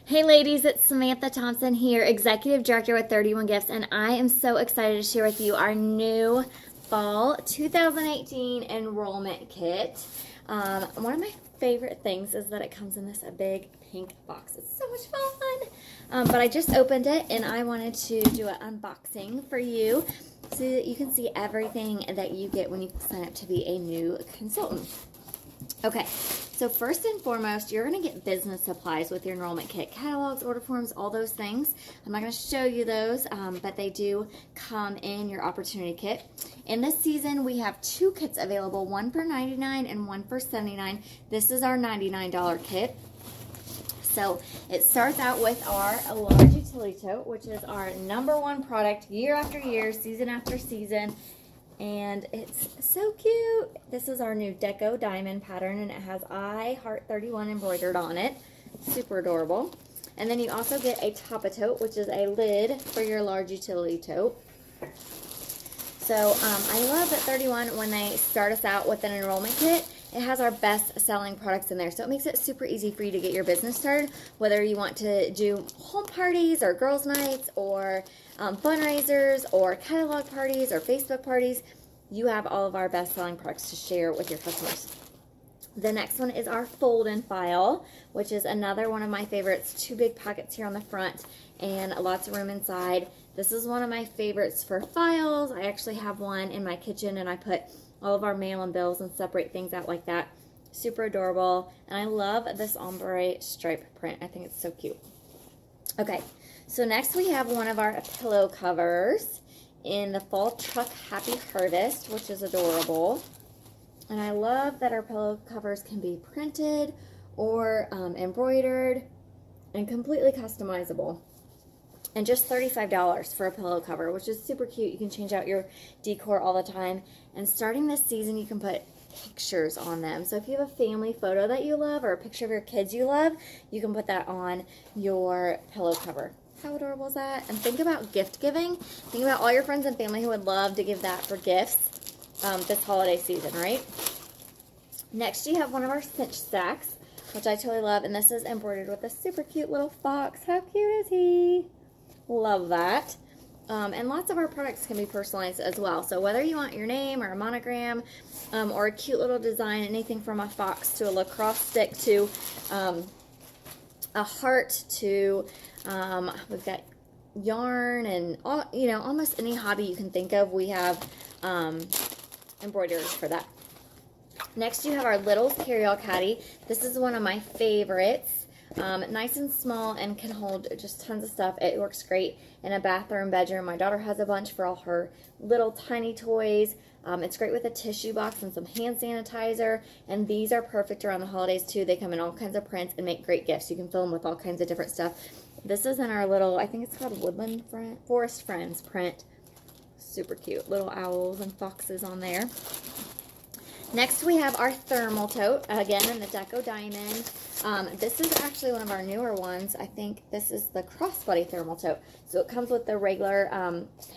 Hey ladies, it's Samantha Thompson here, Executive Director with 31 Gifts, and I am so excited to share with you our new Fall 2018 Enrollment Kit. One of my favorite things is that it comes in this big pink box. It's so much fun! But I just opened it and I wanted to do an unboxing for you so that you can see everything that you get when you sign up to be a new consultant. Okay, so first and foremost, you're going to get business supplies with your enrollment kit. Catalogs, order forms, all those things. I'm not going to show you those, but they do come in your opportunity kit. In this season, we have two kits available, one for $99 and one for $79. This is our $99 kit. So it starts out with our large utility tote, which is our #1 product year after year, season after season. And it's so cute. This is our new Deco Diamond pattern, and it has I Heart 31 embroidered on it. Super adorable. And then you also get a Top-A-Tote, which is a lid for your large utility tote. So I love that 31, when they start us out with an enrollment kit, it has our best selling products in there. So it makes it super easy for you to get your business started, whether you want to do home parties or girls' nights or fundraisers or catalog parties or Facebook parties. You have all of our best selling products to share with your customers. The next one is our fold and file, which is another one of my favorites. Two big pockets here on the front and lots of room inside. This is one of my favorites for files. I actually have one in my kitchen, and I put all of our mail and bills and separate things out like that. Super adorable. And I love this ombre stripe print. I think it's so cute. Okay, so next we have one of our pillow covers in the Fall Truck Happy Harvest, which is adorable. And I love that our pillow covers can be printed or embroidered and completely customizable. And just $35 for a pillow cover, which is super cute. You can change out your decor all the time. And starting this season, you can put pictures on them. So if you have a family photo that you love or a picture of your kids you love, you can put that on your pillow cover. How adorable is that? And think about gift giving. Think about all your friends and family who would love to give that for gifts this holiday season, right? Next, you have one of our cinch stacks, which I totally love. And this is embroidered with a super cute little fox. How cute is he? Love that. And lots of our products can be personalized as well. So whether you want your name or a monogram or a cute little design, anything from a fox to a lacrosse stick to a heart to we've got yarn and all, almost any hobby you can think of, we have embroideries for that. Next, you have our Littles Carry-All Caddy. This is one of my favorites. Nice and small and can hold just tons of stuff. It works great in a bathroom, bedroom. My daughter has a bunch for all her little tiny toys. It's great with a tissue box and some hand sanitizer. And these are perfect around the holidays too. They come in all kinds of prints and make great gifts. You can fill them with all kinds of different stuff. This is in our little, I think it's called Forest Friends print. Super cute. Little owls and foxes on there. Next, we have our thermal tote, again in the Deco Diamond. This is actually one of our newer ones. I think this is the crossbody thermal tote. So it comes with the regular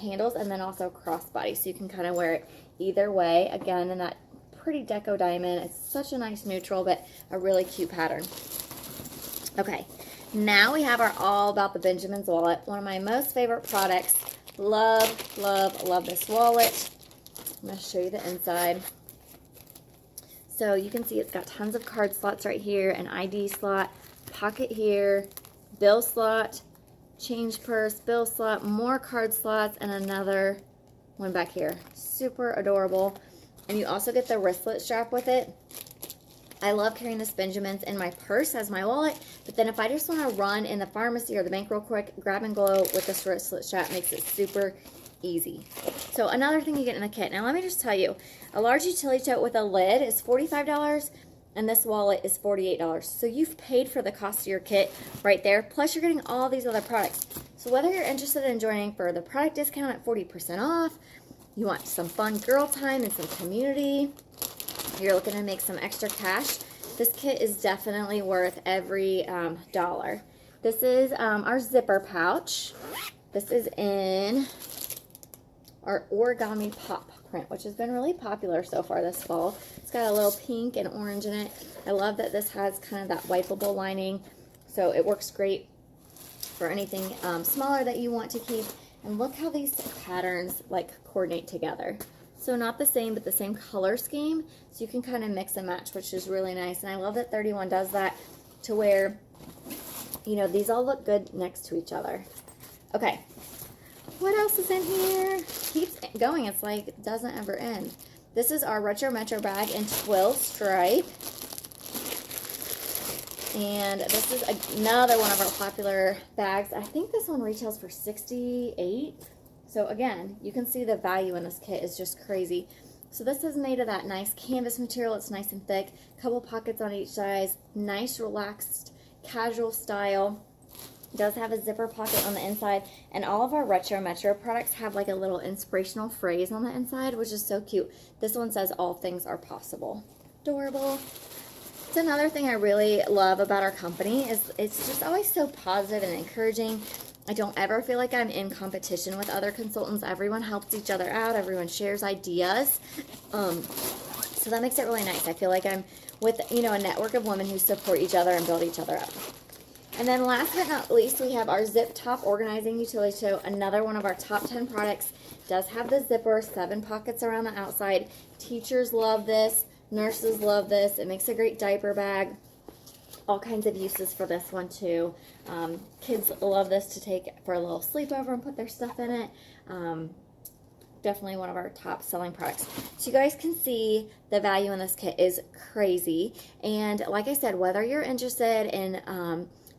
handles and then also crossbody. So you can kind of wear it either way. Again, in that pretty Deco Diamond. It's such a nice neutral, but a really cute pattern. Okay, now we have our All About the Benjamins wallet. One of my most favorite products. Love, love, love this wallet. I'm going to show you the inside. So you can see it's got tons of card slots right here, an ID slot, pocket here, bill slot, change purse, bill slot, more card slots, and another one back here. Super adorable. And you also get the wristlet strap with it. I love carrying this Benjamins in my purse as my wallet, but then if I just want to run in the pharmacy or the bank real quick, grab and go with this wristlet strap makes it super easy. So another thing you get in the kit. Now let me just tell you, a large utility tote with a lid is $45 and this wallet is $48. So you've paid for the cost of your kit right there, plus you're getting all these other products. So whether you're interested in joining for the product discount at 40% off, you want some fun girl time and some community, you're looking to make some extra cash, this kit is definitely worth every dollar. This is our zipper pouch. This is in our origami pop print, which has been really popular so far this fall. It's got a little pink and orange in it. I love that this has kind of that wipeable lining, so it works great for anything smaller that you want to keep. And look how these patterns like coordinate together. So not the same, but the same color scheme. So you can kind of mix and match, which is really nice. And I love that 31 does that to where, you know, these all look good next to each other. Okay, what else is in here? Keeps going. It's like it doesn't ever end. This is our Retro Metro bag in twill stripe. And this is another one of our popular bags. I think this one retails for $68. So again, you can see the value in this kit is just crazy. So this is made of that nice canvas material. It's nice and thick. Couple pockets on each side. Nice, relaxed, casual style. It does have a zipper pocket on the inside. And all of our Retro Metro products have like a little inspirational phrase on the inside, which is so cute. This one says, "All things are possible." Adorable. It's another thing I really love about our company is it's just always so positive and encouraging. I don't ever feel like I'm in competition with other consultants. Everyone helps each other out. Everyone shares ideas. So that makes it really nice. I feel like I'm with, you know, a network of women who support each other and build each other up. And then last but not least, we have our zip top organizing utility tote. Another one of our top 10 products. Does have the zipper, 7 pockets around the outside. Teachers love this. Nurses love this. It makes a great diaper bag. All kinds of uses for this one too. Kids love this to take for a little sleepover and put their stuff in it. Definitely one of our top selling products. So you guys can see the value in this kit is crazy. And like I said, whether you're interested in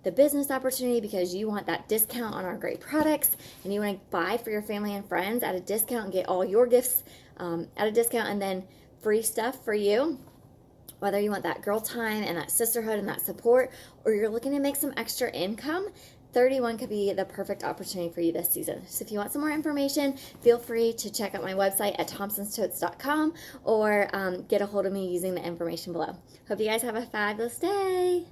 the business opportunity because you want that discount on our great products and you want to buy for your family and friends at a discount and get all your gifts at a discount and then free stuff for you, whether you want that girl time and that sisterhood and that support, or you're looking to make some extra income, 31 could be the perfect opportunity for you this season. So if you want some more information, feel free to check out my website at thompsonstotes.com or get a hold of me using the information below. Hope you guys have a fabulous day.